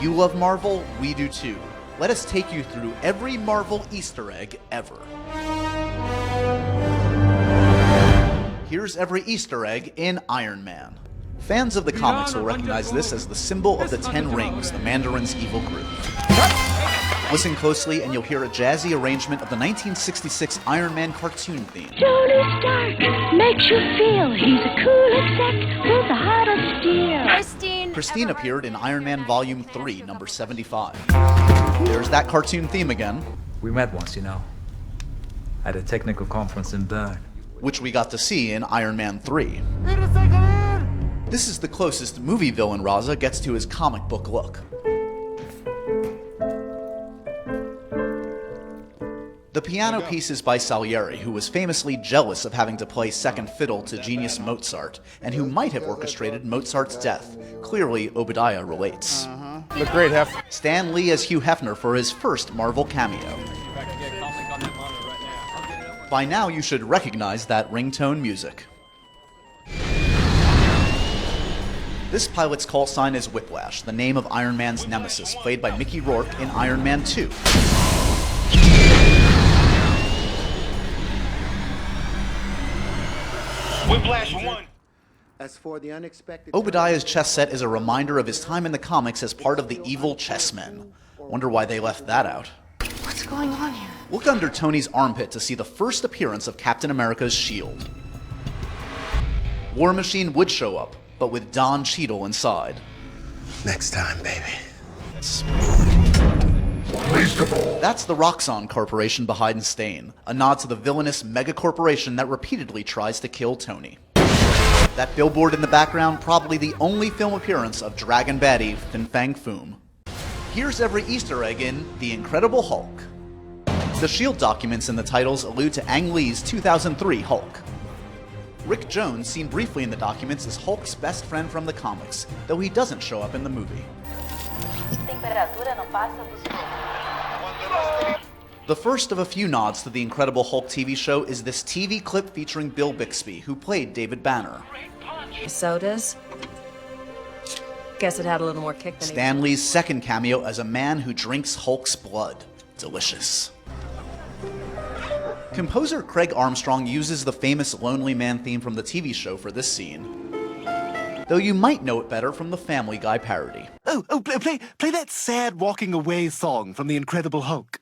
You love Marvel, we do too. Let us take you through every Marvel Easter egg ever. Here's every Easter egg in Iron Man. Fans of the comics will recognize this as the symbol of the 10 Rings, the Mandarin's evil group. Listen closely and you'll hear a jazzy arrangement of the 1966 Iron Man cartoon theme. Tony Stark makes you feel he's a cool exec with a heart of steel. Christine appeared in Iron Man Volume 3, number 75. There's that cartoon theme again. We met once, you know, at a technical conference in Bern. Which we got to see in Iron Man 3. This is the closest movie villain Raza gets to his comic book look. The piano piece is by Salieri, who was famously jealous of having to play second fiddle to genius Mozart, and who might have orchestrated Mozart's death. Clearly, Obadiah relates. Look great, Hef. Stan Lee as Hugh Hefner for his first Marvel cameo. By now, you should recognize that ringtone music. This pilot's call sign is Whiplash, the name of Iron Man's nemesis, played by Mickey Rourke in Iron Man 2. Whiplash 1. As for the unexpected... Obadiah's chess set is a reminder of his time in the comics as part of the evil chessmen. Wonder why they left that out. What's going on here? Look under Tony's armpit to see the first appearance of Captain America's shield. War Machine would show up, but with Don Cheadle inside. Next time, baby. That's the Roxxon Corporation behind Stain, a nod to the villainous mega-corporation that repeatedly tries to kill Tony. That billboard in the background, probably the only film appearance of Dragon Baddie Fin Fang Foom. Here's every Easter egg in The Incredible Hulk. The S.H.I.E.L.D. documents in the titles allude to Ang Lee's 2003 Hulk. Rick Jones, seen briefly in the documents, is Hulk's best friend from the comics, though he doesn't show up in the movie. The first of a few nods to the Incredible Hulk TV show is this TV clip featuring Bill Bixby, who played David Banner. Sodas? Guess it had a little more kick than Stan Lee's second cameo as a man who drinks Hulk's blood. Delicious. Composer Craig Armstrong uses the famous Lonely Man theme from the TV show for this scene, though you might know it better from the Family Guy parody. Play that sad walking away song from The Incredible Hulk.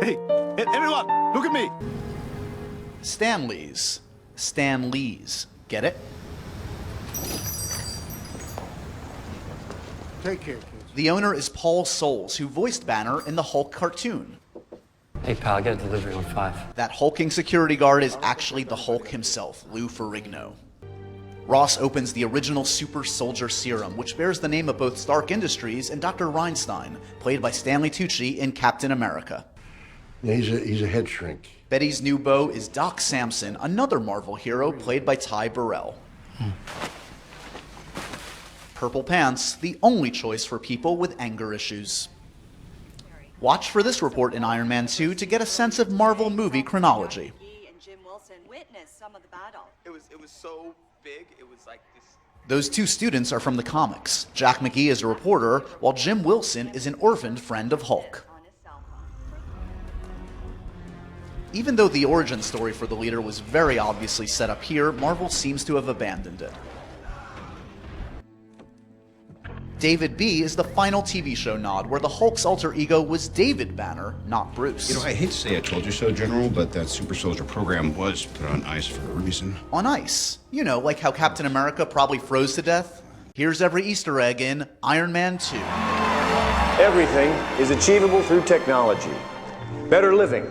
Hey, everyone, look at me. Stan Lee's. Get it? Take care, kids. The owner is Paul Soles, who voiced Banner in the Hulk cartoon. Hey pal, I got a delivery on 5. That hulking security guard is actually the Hulk himself, Lou Ferrigno. Ross opens the original Super Soldier Serum, which bears the name of both Stark Industries and Dr. Reinstein, played by Stanley Tucci in Captain America. Yeah, he's a head shrink. Betty's new beau is Doc Samson, another Marvel hero played by Ty Burrell. Purple pants, the only choice for people with anger issues. Watch for this report in Iron Man 2 to get a sense of Marvel movie chronology. It was so big, it was like this. Those two students are from the comics. Jack McGee is a reporter, while Jim Wilson is an orphaned friend of Hulk. Even though the origin story for the leader was very obviously set up here, Marvel seems to have abandoned it. David B is the final TV show nod, where the Hulk's alter ego was David Banner, not Bruce. You know, I hate to say I told you so, General, but that Super Soldier program was put on ice for a reason. On ice? You know, like how Captain America probably froze to death? Here's every Easter egg in Iron Man 2. Everything is achievable through technology. Better living,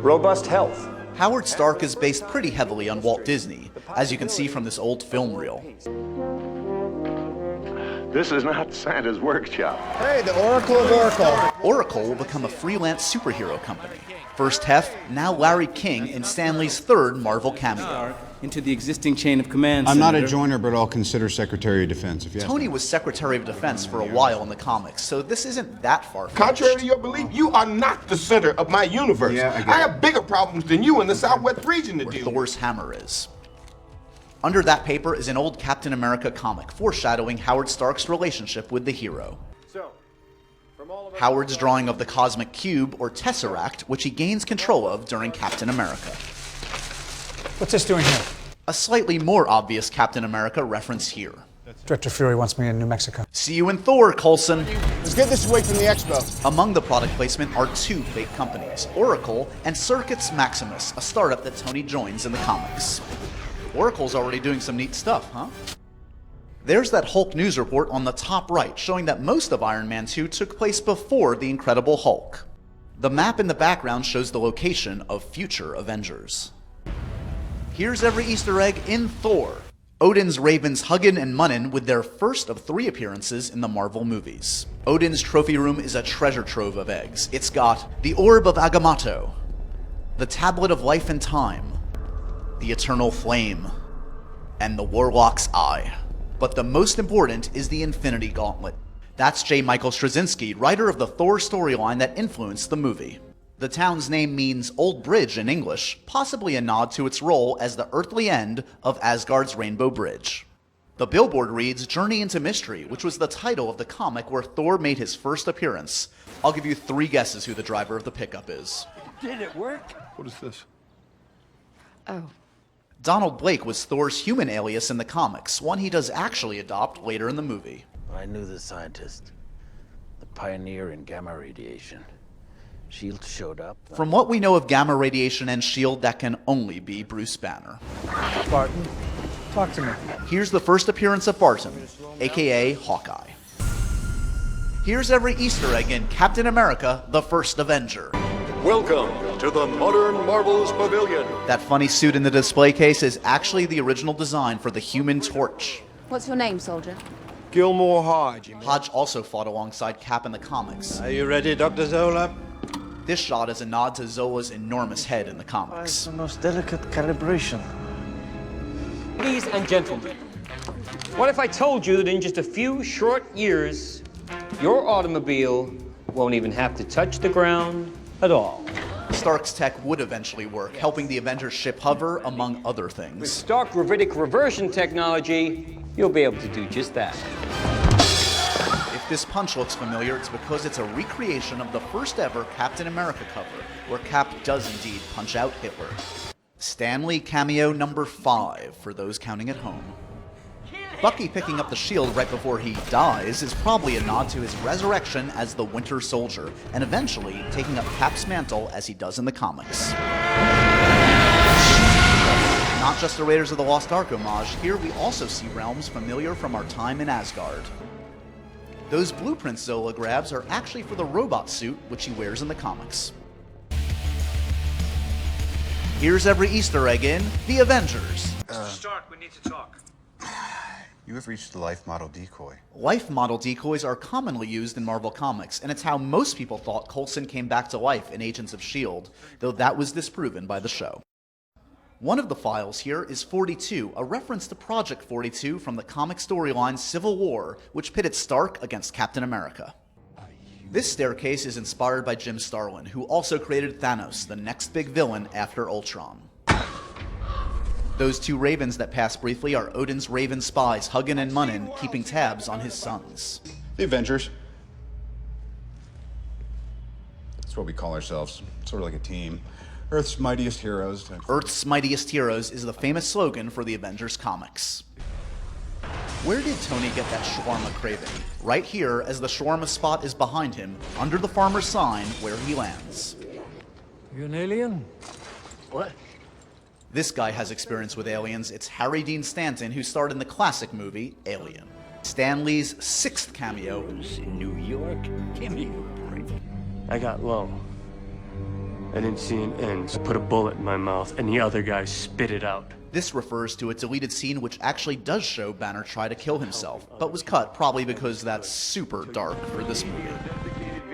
robust health. Howard Stark is based pretty heavily on Walt Disney, as you can see from this old film reel. This is not Santa's workshop. Hey, the Oracle of Oracle. Oracle will become a freelance superhero company. First Hef, now Larry King in Stanley's third Marvel cameo. Into the existing chain of command, I'm not a joiner, but I'll consider Secretary of Defense if you ask me. Tony was Secretary of Defense for a while in the comics, so this isn't that far-fetched. Contrary to your belief, you are not the center of my universe. Yeah, I have bigger problems than you in the Southwest region to where deal with. Thor's hammer is. Under that paper is an old Captain America comic foreshadowing Howard Stark's relationship with the hero. Howard's drawing of the cosmic cube, or tesseract, which he gains control of during Captain America. What's this doing here? A slightly more obvious Captain America reference here. Director Fury wants me in New Mexico. See you in Thor, Coulson. Let's get this away from the expo. Among the product placement are two fake companies, Oracle and Circuits Maximus, a startup that Tony joins in the comics. Oracle's already doing some neat stuff, huh? There's that Hulk news report on the top right showing that most of Iron Man 2 took place before the Incredible Hulk. The map in the background shows the location of future Avengers. Here's every Easter egg in Thor. Odin's ravens Hugin and Munnin with their first of 3 appearances in the Marvel movies. Odin's trophy room is a treasure trove of eggs. It's got the Orb of Agamotto, the Tablet of Life and Time, the Eternal Flame, and the Warlock's Eye. But the most important is the Infinity Gauntlet. That's J. Michael Straczynski, writer of the Thor storyline that influenced the movie. The town's name means Old Bridge in English, possibly a nod to its role as the earthly end of Asgard's Rainbow Bridge. The billboard reads Journey into Mystery, which was the title of the comic where Thor made his first appearance. I'll give you 3 guesses who the driver of the pickup is. Did it work? What is this? Oh. Donald Blake was Thor's human alias in the comics, one he does actually adopt later in the movie. I knew the scientist, the pioneer in gamma radiation. S.H.I.E.L.D. showed up. From what we know of gamma radiation and S.H.I.E.L.D., that can only be Bruce Banner. Barton, talk to me. Here's the first appearance of Barton, aka Hawkeye. Here's every Easter egg in Captain America, the First Avenger. Welcome to the Modern Marvels Pavilion. That funny suit in the display case is actually the original design for the Human Torch. What's your name, soldier? Gilmore Hodge. Hodge also fought alongside Cap in the comics. Are you ready, Dr. Zola? This shot is a nod to Zola's enormous head in the comics. It's the most delicate calibration. Ladies and gentlemen, what if I told you that in just a few short years, your automobile won't even have to touch the ground at all? Stark's tech would eventually work, helping the Avengers ship hover, among other things. With Stark gravitic reversion technology, you'll be able to do just that. If this punch looks familiar, it's because it's a recreation of the first ever Captain America cover, where Cap does indeed punch out Hitler. Stan Lee cameo number 5, for those counting at home. Bucky picking up the shield right before he dies is probably a nod to his resurrection as the Winter Soldier, and eventually taking up Cap's mantle as he does in the comics. Not just a Raiders of the Lost Ark homage, here we also see realms familiar from our time in Asgard. Those blueprints Zola grabs are actually for the robot suit, which he wears in the comics. Here's every Easter egg in The Avengers. Mr. Stark, we need to talk. You have reached the life model decoy. Life model decoys are commonly used in Marvel Comics, and it's how most people thought Coulson came back to life in Agents of S.H.I.E.L.D., though that was disproven by the show. One of the files here is 42, a reference to Project 42 from the comic storyline Civil War, which pitted Stark against Captain America. This staircase is inspired by Jim Starlin, who also created Thanos, the next big villain after Ultron. Those 2 ravens that pass briefly are Odin's raven spies, Hugin and Munnin, keeping tabs on his sons. The Avengers. That's what we call ourselves, sort of like a team. Earth's mightiest heroes. Earth's mightiest heroes is the famous slogan for the Avengers comics. Where did Tony get that shawarma craving? Right here, as the shawarma spot is behind him, under the farmer's sign where he lands. You an alien? What? This guy has experience with aliens. It's Harry Dean Stanton, who starred in the classic movie Alien. Stan Lee's 6th cameo. In New York? Give me a break. I got low. I didn't see an end, so I put a bullet in my mouth, and the other guy spit it out. This refers to a deleted scene which actually does show Banner try to kill himself, but was cut probably because that's super dark for this movie.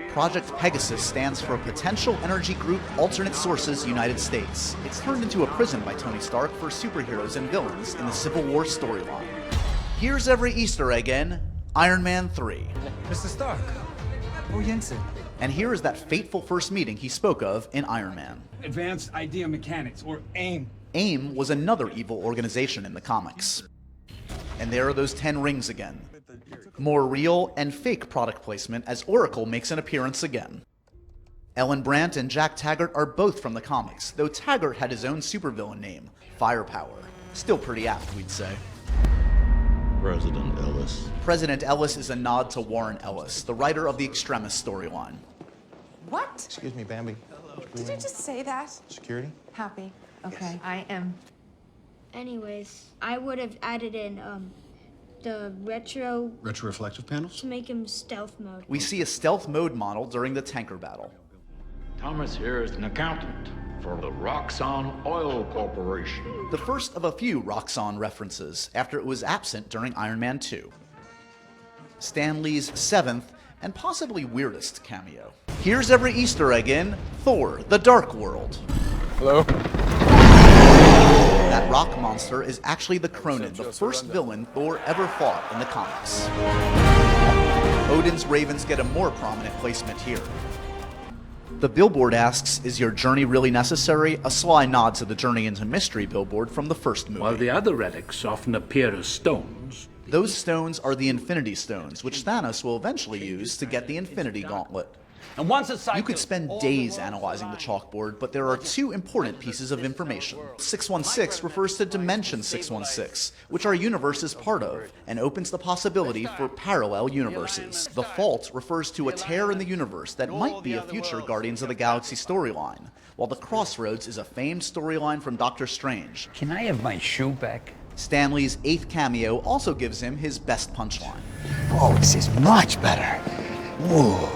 Project Pegasus stands for Potential Energy Group Alternate Sources United States. It's turned into a prison by Tony Stark for superheroes and villains in the Civil War storyline. Here's every Easter egg in Iron Man 3. Mr. Stark. Oh, Jensen. And here is that fateful first meeting he spoke of in Iron Man. Advanced idea mechanics, or AIM. AIM was another evil organization in the comics. And there are those 10 rings again. More real and fake product placement as Oracle makes an appearance again. Ellen Brandt and Jack Taggart are both from the comics, though Taggart had his own supervillain name, Firepower. Still pretty apt, we'd say. President Ellis. President Ellis is a nod to Warren Ellis, the writer of the Extremis storyline. What? Excuse me, Bambi. Did you just say that? Security? Happy. Okay. I am. Anyways, I would have added in the Retroreflective panels? to make him stealth mode. We see a stealth mode model during the tanker battle. Thomas here is an accountant for the Roxxon Oil Corporation. The first of a few Roxxon references after it was absent during Iron Man 2. Stan Lee's 7th and possibly weirdest cameo. Here's every Easter egg in Thor: The Dark World. Hello? That rock monster is actually the Cronin, the first villain Thor ever fought in the comics. Odin's ravens get a more prominent placement here. The billboard asks, "Is your journey really necessary?" A sly nod to the Journey into Mystery billboard from the first movie. While the other relics often appear as stones, those stones are the Infinity Stones, which Thanos will eventually use to get the Infinity Gauntlet. And once a cycle, you could spend days analyzing the chalkboard, but there are two important pieces of information. 616 refers to Dimension 616, which our universe is part of, and opens the possibility for parallel universes. The Fault refers to a tear in the universe that might be a future Guardians of the Galaxy storyline, while the Crossroads is a famed storyline from Doctor Strange. Can I have my shoe back? Stan Lee's 8th cameo also gives him his best punchline. Oh, this is much better. Whoa.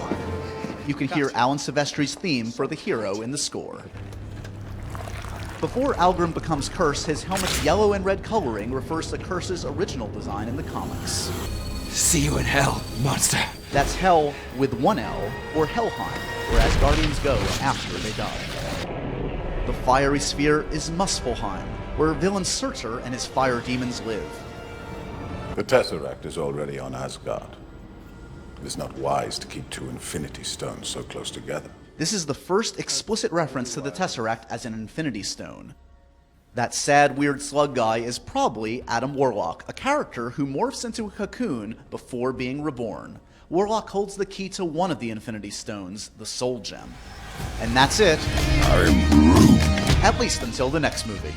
You can hear Alan Silvestri's theme for the hero in the score. Before Algrim becomes Curse, his helmet's yellow and red coloring refers to Curse's original design in the comics. See you in hell, monster. That's Hell with one L, or Helheim, where Asgardians go after they die. The fiery sphere is Muspelheim, where villain Surtur and his fire demons live. The Tesseract is already on Asgard. It is not wise to keep two Infinity Stones so close together. This is the first explicit reference to the Tesseract as an Infinity Stone. That sad, weird slug guy is probably Adam Warlock, a character who morphs into a cocoon before being reborn. Warlock holds the key to one of the Infinity Stones, the Soul Gem. And that's it. I'm Groot. At least until the next movie.